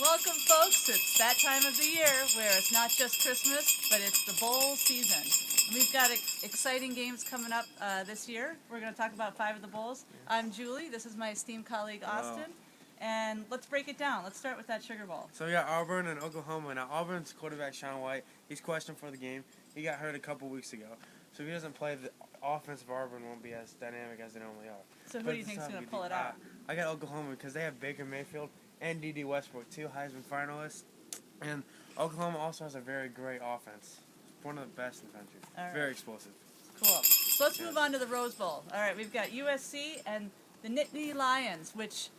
Welcome, folks. It's that time of the year where it's not just Christmas, but it's the bowl season. We've got exciting games coming up this year. We're going to talk about 5 of the bowls. I'm Julie. This is my esteemed colleague, Austin. And let's break it down. Let's start with that Sugar Bowl. So we got Auburn and Oklahoma. Now, Auburn's quarterback, Sean White, he's questioned for the game. He got hurt a couple weeks ago. So if he doesn't play, the offense of Auburn won't be as dynamic as they normally are. So who do you think is going to pull it out? I got Oklahoma because they have Baker Mayfield and D.D. Westbrook, 2 Heisman finalists. And Oklahoma also has a very great offense. One of the best in the country. Right. Very explosive. Cool. So let's move on to the Rose Bowl. All right, we've got USC and the Nittany Lions, which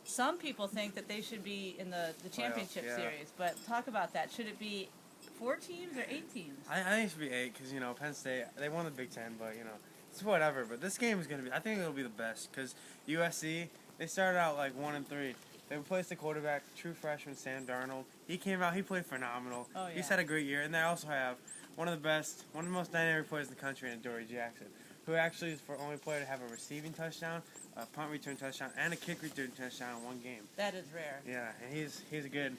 some people think that they should be in the championship series. But talk about that. Should it be 4 teams or 8 teams? I think it should be 8 because, Penn State, they won the Big Ten, but, it's whatever. But this game is going to be, I think it'll be the best because USC, they started out like 1-3. They replaced the quarterback, true freshman Sam Darnold. He came out, he played phenomenal. Oh, yeah. He's had a great year. And they also have one of the most dynamic players in the country, in Dory Jackson, who actually is the only player to have a receiving touchdown, a punt return touchdown, and a kick return touchdown in one game. That is rare. Yeah, and he's a good.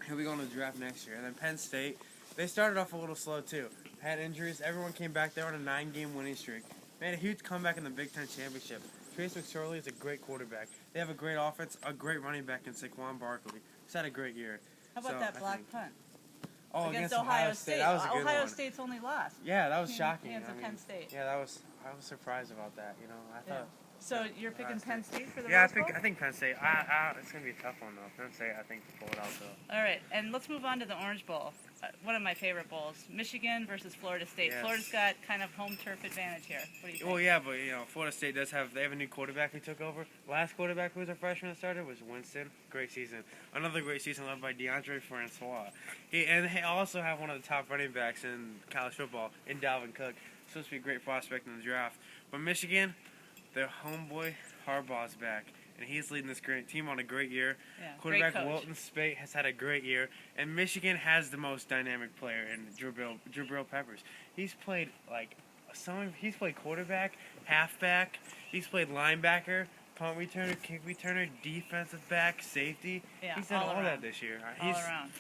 He'll be going to the draft next year. And then Penn State, they started off a little slow too. Had injuries. Everyone came back. They were on a 9-game winning streak. Made a huge comeback in the Big Ten championship. Trace McSorley is a great quarterback. They have a great offense, a great running back in Saquon Barkley. He's had a great year. How about that block punt? Oh, against Ohio State. That was a good Ohio one. State's only lost. Yeah, that was shocking. Hands of Penn State. Yeah, I was surprised about that. I thought. So you're picking Penn State for the Rose Bowl? I think Penn State. It's gonna be a tough one though. Penn State, I think, to pull it out though. All right, and let's move on to the Orange Bowl. One of my favorite bowls: Michigan versus Florida State. Yes. Florida's got kind of home turf advantage here. What do you think? Well, yeah, but Florida State does have. They have a new quarterback who took over. Last quarterback who was a freshman that started was Winston. Great season. Another great season led by DeAndre Francois. They also have one of the top running backs in college football in Dalvin Cook. Supposed to be a great prospect in the draft. But Michigan, their homeboy Harbaugh's back, and he's leading this great team on a great year. Yeah, Quarterback great coach. Wilton Speight has had a great year, and Michigan has the most dynamic player in Jabril Peppers. He's played he's played quarterback, halfback, he's played linebacker, punt returner, kick returner, defensive back, safety. Yeah, he's done all that this year. He's around.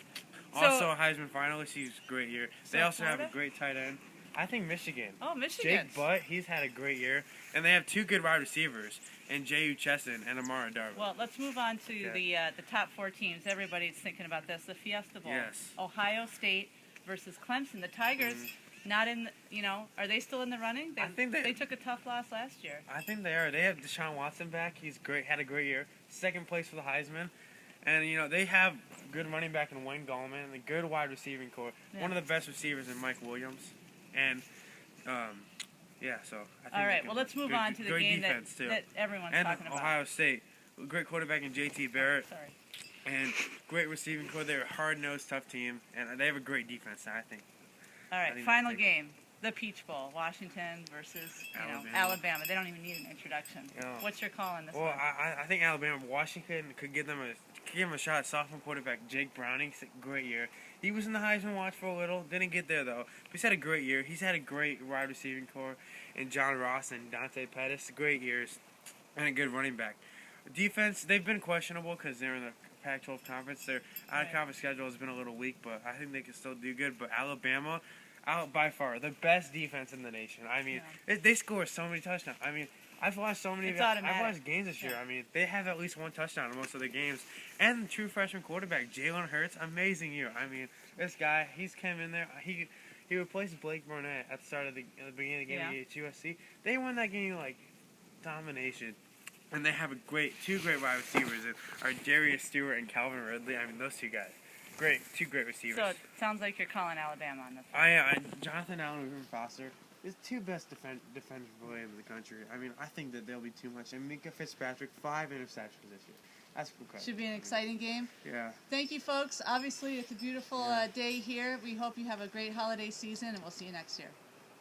also a Heisman finalist. He's a great year. They also Florida? have a great tight end. I think Michigan. Oh, Michigan. Jake Butt, he's had a great year. And they have 2 good wide receivers, in J.U. Chesson and Amara Darby. Well, let's move on to the top 4 teams. Everybody's thinking about this. The Fiesta Bowl. Yes. Ohio State versus Clemson. The Tigers, not in, are they still in the running? I think they took a tough loss last year. I think they are. They have Deshaun Watson back. He's great. Had a great year. 2nd place for the Heisman. And, they have good running back in Wayne Gallman and a good wide receiving core. Yeah. One of the best receivers in Mike Williams. And, so I think All right, well, let's move on to the game that everyone's talking about. And Ohio State. Great quarterback in J.T. Barrett. Sorry. And great receiving core. They're a hard-nosed, tough team. And they have a great defense, I think. All right, final game. The Peach Bowl. Washington versus, Alabama. They don't even need an introduction. What's your call on this one? Well, I think Alabama, Washington could give them a shot. Sophomore quarterback Jake Browning, great year. He was in the Heisman watch for a little, didn't get there though. But he's had a great year. He's had a great wide receiving core in John Ross and Dante Pettis, great years, and a good running back. Defense, they've been questionable because they're in the Pac-12 conference. Their out-of-conference schedule has been a little weak, but I think they can still do good. But Alabama, by far, the best defense in the nation. I mean, they score so many touchdowns. I mean, I've watched so many. I've watched games this year. I mean, they have at least 1 touchdown in most of the games. And the true freshman quarterback Jalen Hurts, amazing year. I mean, this guy, he's came in there. He replaced Blake Burnett at the beginning of the game against USC. They won that game domination. And they have 2 great wide receivers, are Darius Stewart and Calvin Ridley. I mean, those 2 guys, 2 great receivers. So it sounds like you're calling Alabama on this one. Jonathan Allen and Reuben Foster is 2 best defensive players in the country. I mean, I think that they'll be too much. And Minka Fitzpatrick, 5 interceptions this year. That's incredible. Should be an exciting game. Yeah. Thank you, folks. Obviously, it's a beautiful day here. We hope you have a great holiday season, and we'll see you next year.